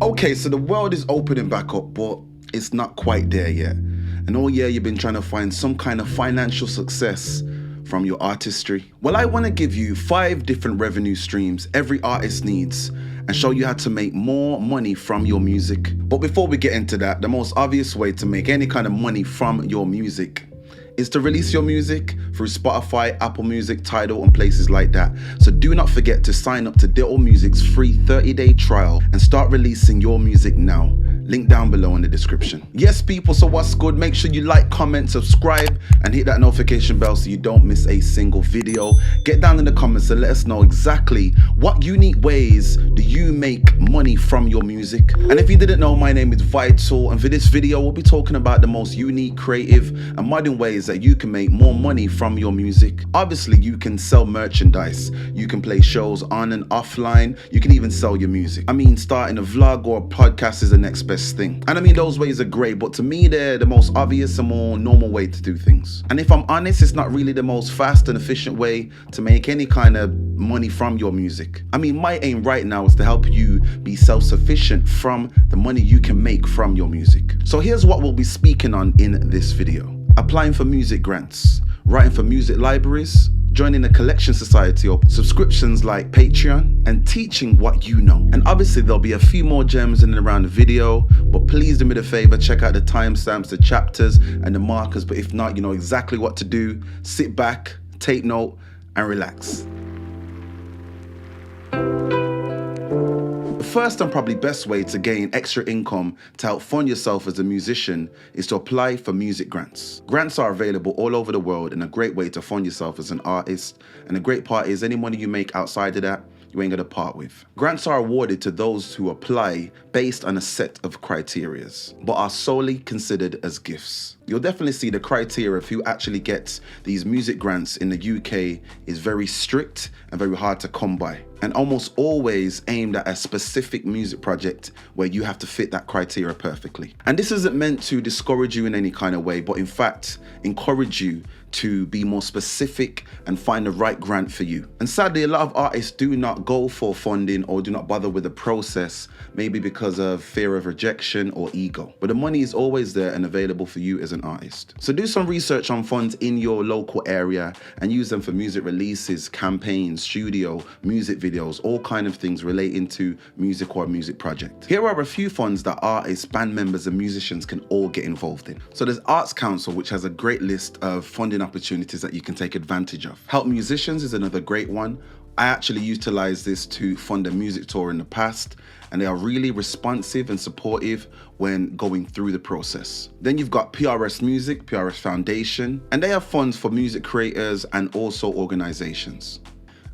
Okay, so the world is opening back up, but it's not quite there yet. And all year you've been trying to find some kind of financial success from your artistry. Well, I want to give you 5 different revenue streams every artist needs and show you how to make more money from your music. But before we get into that, the most obvious way to make any kind of money from your music is to release your music through Spotify, Apple Music, Tidal, and places like that. So do not forget to sign up to Ditto Music's free 30-day trial and start releasing your music now. Link down below in the description. Yes, people, so what's good? Make sure you like, comment, subscribe, and hit that notification bell so you don't miss a single video. Get down in the comments and let us know exactly what unique ways do you make money from your music. And if you didn't know, my name is Vital, and for this video, we'll be talking about the most unique, creative, and modern ways that you can make more money from your music. Obviously, you can sell merchandise, you can play shows on and offline, you can even sell your music. I mean, starting a vlog or a podcast is the next best thing. And I mean, those ways are great, but to me, they're the most obvious and more normal way to do things. And if I'm honest, it's not really the most fast and efficient way to make any kind of money from your music. I mean, my aim right now is to help you be self-sufficient from the money you can make from your music. So here's what we'll be speaking on in this video. Applying for music grants, writing for music libraries, joining a collection society or subscriptions like Patreon, and teaching what you know. And obviously there'll be a few more gems in and around the video, but please do me the favor, check out the timestamps, the chapters, and the markers. But if not, you know exactly what to do. Sit back, take note, and relax. The first and probably best way to gain extra income to help fund yourself as a musician is to apply for music grants. Grants are available all over the world and a great way to fund yourself as an artist. And the great part is any money you make outside of that, you ain't gonna part with. Grants are awarded to those who apply based on a set of criterias, but are solely considered as gifts. You'll definitely see the criteria of who actually gets these music grants in the UK is very strict and very hard to come by, and almost always aimed at a specific music project where you have to fit that criteria perfectly. And this isn't meant to discourage you in any kind of way, but in fact, encourage you to be more specific and find the right grant for you. And sadly, a lot of artists do not go for funding or do not bother with the process, maybe because of fear of rejection or ego. But the money is always there and available for you as an artist. So do some research on funds in your local area and use them for music releases, campaigns, studio, music videos, all kind of things relating to music or a music project. Here are a few funds that artists, band members, and musicians can all get involved in. So there's Arts Council, which has a great list of funding opportunities that you can take advantage of. Help Musicians is another great one. I actually utilized this to fund a music tour in the past, and they are really responsive and supportive when going through the process. Then you've got PRS Music, PRS Foundation, and they have funds for music creators and also organizations.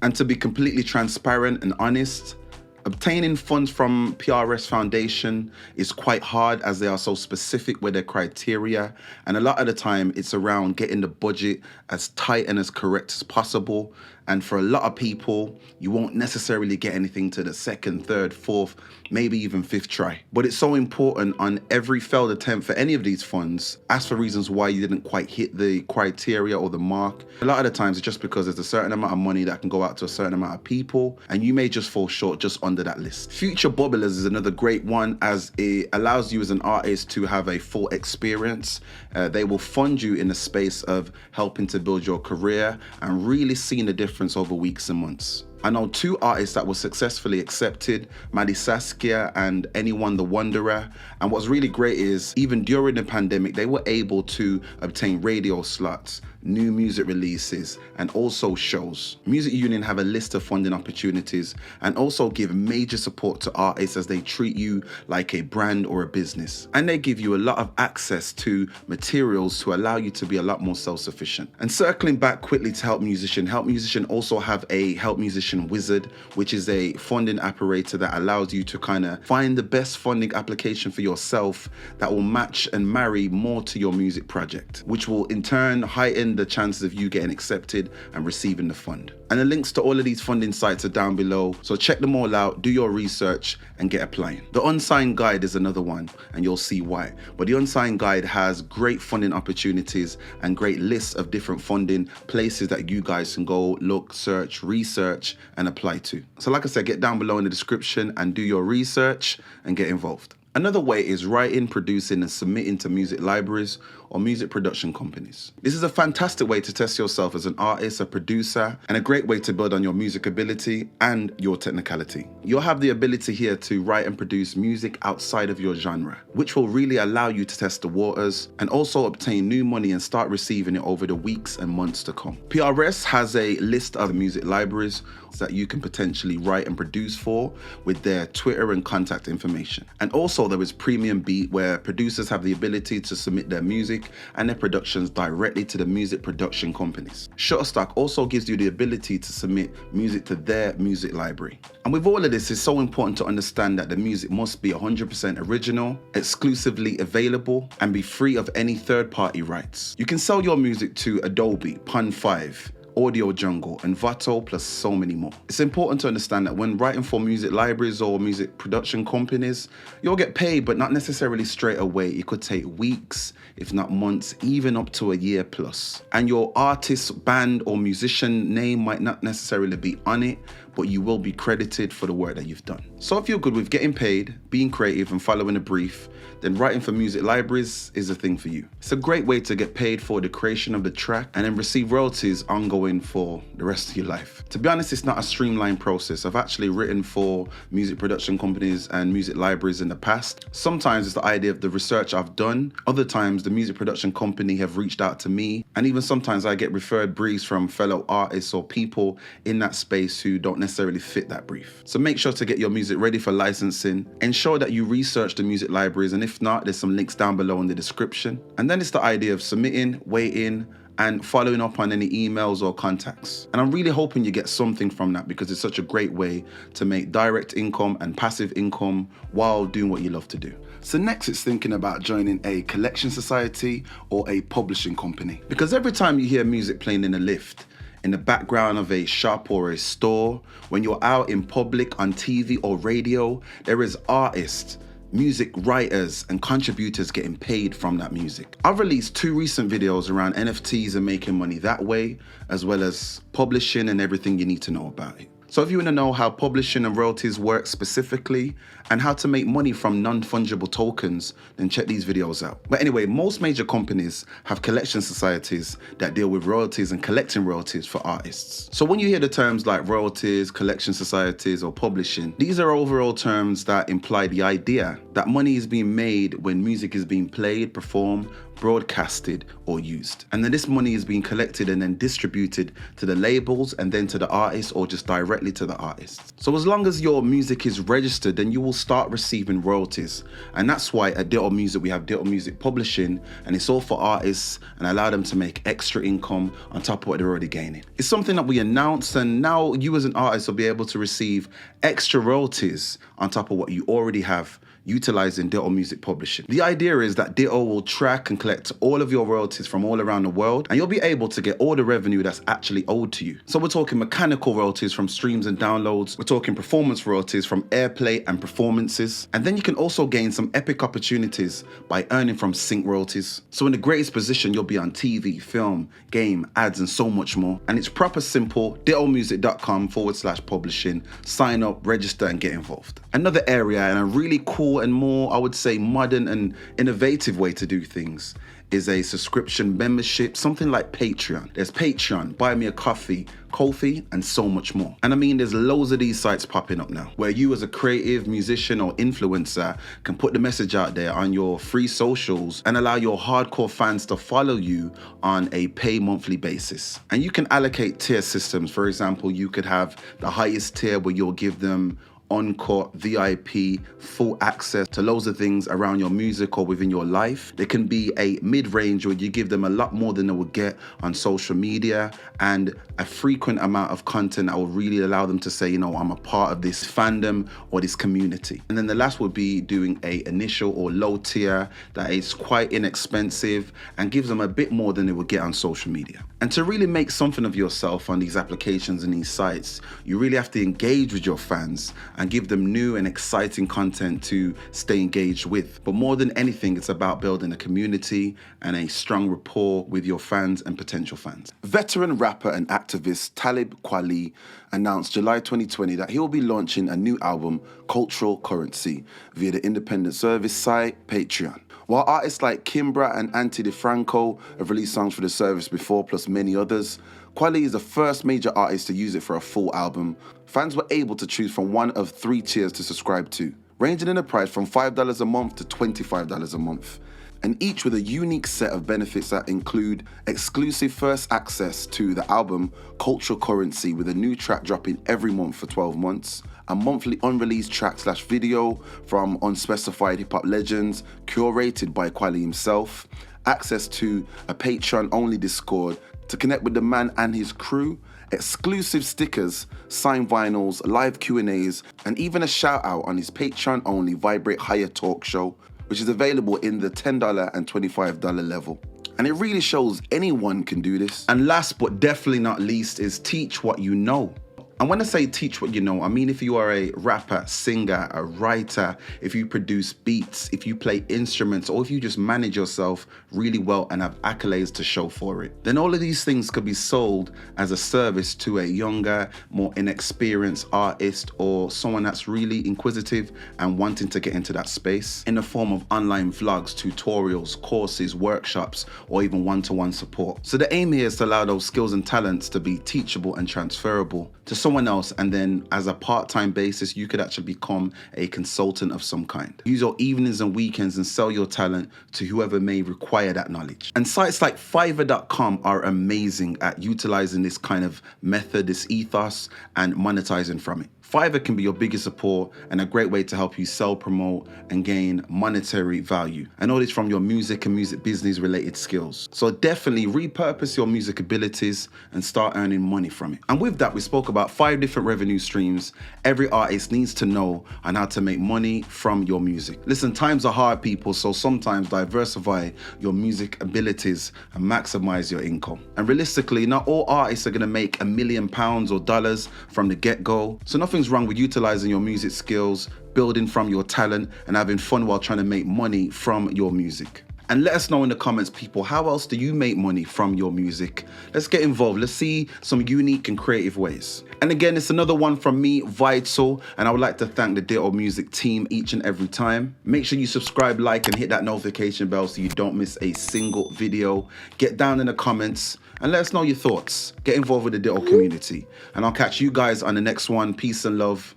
And to be completely transparent and honest, obtaining funds from PRS Foundation is quite hard as they are so specific with their criteria, and a lot of the time it's around getting the budget as tight and as correct as possible. And for a lot of people, you won't necessarily get anything to the second, third, fourth, maybe even fifth try. But it's so important on every failed attempt for any of these funds, ask for reasons why you didn't quite hit the criteria or the mark. A lot of the times it's just because there's a certain amount of money that can go out to a certain amount of people, and you may just fall short just under that list. Future Bubblers is another great one, as it allows you as an artist to have a full experience. They will fund you in the space of helping to build your career and really seeing the difference over weeks and months. I know 2 artists that were successfully accepted, Maddie Saskia and Anyone the Wanderer. And what's really great is even during the pandemic, they were able to obtain radio slots, new music releases, and also shows. Music Union have a list of funding opportunities and also give major support to artists as they treat you like a brand or a business. And they give you a lot of access to materials to allow you to be a lot more self-sufficient. And circling back quickly to Help Musician also have a Help Musician Wizard, which is a funding apparatus that allows you to kind of find the best funding application for yourself that will match and marry more to your music project, which will in turn heighten and the chances of you getting accepted and receiving the fund. And the links to all of these funding sites are down below, so check them all out, do your research and get applying. The unsigned guide is another one, and you'll see why. But the unsigned guide has great funding opportunities and great lists of different funding places that you guys can go look, search, research and apply to. So like I said, get down below in the description and do your research and get involved. Another way is writing, producing and submitting to music libraries or music production companies. This is a fantastic way to test yourself as an artist, a producer, and a great way to build on your music ability and your technicality. You'll have the ability here to write and produce music outside of your genre, which will really allow you to test the waters and also obtain new money and start receiving it over the weeks and months to come. PRS has a list of music libraries that you can potentially write and produce for with their Twitter and contact information. And also there is Premium Beat, where producers have the ability to submit their music and their productions directly to the music production companies. Shutterstock also gives you the ability to submit music to their music library. And with all of this, it's so important to understand that the music must be 100% original, exclusively available, and be free of any third-party rights. You can sell your music to Adobe, Pun5, Audio Jungle, and Vato, plus so many more. It's important to understand that when writing for music libraries or music production companies, you'll get paid, but not necessarily straight away. It could take weeks, if not months, even up to a year plus. And your artist, band, or musician name might not necessarily be on it, but you will be credited for the work that you've done. So if you're good with getting paid, being creative, and following a brief, then writing for music libraries is a thing for you. It's a great way to get paid for the creation of the track and then receive royalties ongoing for the rest of your life. To be honest, it's not a streamlined process. I've actually written for music production companies and music libraries in the past. Sometimes it's the idea of the research I've done. Other times the music production company have reached out to me, and even sometimes I get referred briefs from fellow artists or people in that space who don't necessarily fit that brief. So make sure to get your music ready for licensing. Ensure that you research the music libraries, and if not, there's some links down below in the description. And then it's the idea of submitting, waiting, and following up on any emails or contacts. And I'm really hoping you get something from that, because it's such a great way to make direct income and passive income while doing what you love to do. So next, it's thinking about joining a collection society or a publishing company. Because every time you hear music playing in a lift, in the background of a shop or a store, when you're out in public on TV or radio, there is artists, music writers and contributors getting paid from that music. I've released 2 recent videos around NFTs and making money that way, as well as publishing and everything you need to know about it. So if you want to know how publishing and royalties work specifically and how to make money from non-fungible tokens, then check these videos out. But anyway, most major companies have collection societies that deal with royalties and collecting royalties for artists. So when you hear the terms like royalties, collection societies, or publishing, these are overall terms that imply the idea that money is being made when music is being played, performed, broadcasted, or used. And then this money is being collected and then distributed to the labels and then to the artists, or just directly to the artists. So as long as your music is registered, then you will start receiving royalties. And that's why at Ditto Music we have Ditto Music Publishing, and it's all for artists and allow them to make extra income on top of what they're already gaining. It's something that we announced, and now you as an artist will be able to receive extra royalties on top of what you already have utilizing Ditto Music Publishing. The idea is that Ditto will track and collect all of your royalties from all around the world, and you'll be able to get all the revenue that's actually owed to you. So we're talking mechanical royalties from streams and downloads, we're talking performance royalties from airplay and performances, and then you can also gain some epic opportunities by earning from sync royalties. So in the greatest position, you'll be on TV, film, game, ads, and so much more. And it's proper simple, dittomusic.com/publishing, sign up, register, and get involved. Another area, and a really cool and more, I would say, modern and innovative way to do things is a subscription membership, something like Patreon. There's Patreon, Buy Me a Coffee, Ko-fi, and so much more. And I mean, there's loads of these sites popping up now, where you as a creative musician or influencer can put the message out there on your free socials and allow your hardcore fans to follow you on a pay monthly basis. And you can allocate tier systems. For example, you could have the highest tier where you'll give them uncut, VIP, full access to loads of things around your music or within your life. There can be a mid-range where you give them a lot more than they would get on social media, and a frequent amount of content that will really allow them to say, you know, I'm a part of this fandom or this community. And then the last would be doing a initial or low tier that is quite inexpensive and gives them a bit more than they would get on social media. And to really make something of yourself on these applications and these sites, you really have to engage with your fans and give them new and exciting content to stay engaged with. But more than anything, it's about building a community and a strong rapport with your fans and potential fans. Veteran rapper and activist Talib Kweli announced July 2020 that he will be launching a new album, Cultural Currency, via the independent service site Patreon. While artists like Kimbra and Auntie DeFranco have released songs for the service before, plus many others, Kweli is the first major artist to use it for a full album. Fans were able to choose from one of 3 tiers to subscribe to, ranging in the price from $5 a month to $25 a month, and each with a unique set of benefits that include exclusive first access to the album Cultural Currency, with a new track dropping every month for 12 months, a monthly unreleased track/video from unspecified hip-hop legends curated by Kweli himself, access to a Patreon-only Discord to connect with the man and his crew, exclusive stickers, signed vinyls, live Q&As, and even a shout-out on his Patreon-only Vibrate Higher talk show, which is available in the $10 and $25 level. And it really shows anyone can do this. And last but definitely not least is teach what you know. And when I say teach what you know, I mean if you are a rapper, singer, a writer, if you produce beats, if you play instruments, or if you just manage yourself really well and have accolades to show for it, then all of these things could be sold as a service to a younger, more inexperienced artist or someone that's really inquisitive and wanting to get into that space in the form of online vlogs, tutorials, courses, workshops, or even one-to-one support. So the aim here is to allow those skills and talents to be teachable and transferable to someone else, and then as a part-time basis, you could actually become a consultant of some kind. Use your evenings and weekends and sell your talent to whoever may require that knowledge. And sites like Fiverr.com are amazing at utilizing this kind of method, this ethos, and monetizing from it. Fiverr can be your biggest support and a great way to help you sell, promote, and gain monetary value. And all this from your music and music business related skills. So definitely repurpose your music abilities and start earning money from it. And with that, we spoke about 5 different revenue streams every artist needs to know on how to make money from your music. Listen, times are hard, people, so sometimes diversify your music abilities and maximize your income. And realistically, not all artists are gonna make £1 million or dollars from the get-go. So nothing's wrong with utilizing your music skills, building from your talent, and having fun while trying to make money from your music. And let us know in the comments, people, how else do you make money from your music? Let's get involved. Let's see some unique and creative ways. And again, it's another one from me, Vital, and I would like to thank the Ditto Music team each and every time. Make sure you subscribe, like, and hit that notification bell so you don't miss a single video. Get down in the comments and let us know your thoughts. Get involved with the Ditto community. And I'll catch you guys on the next one. Peace and love.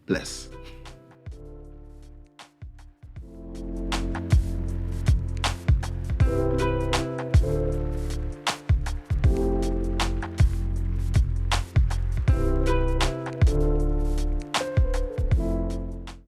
Bless.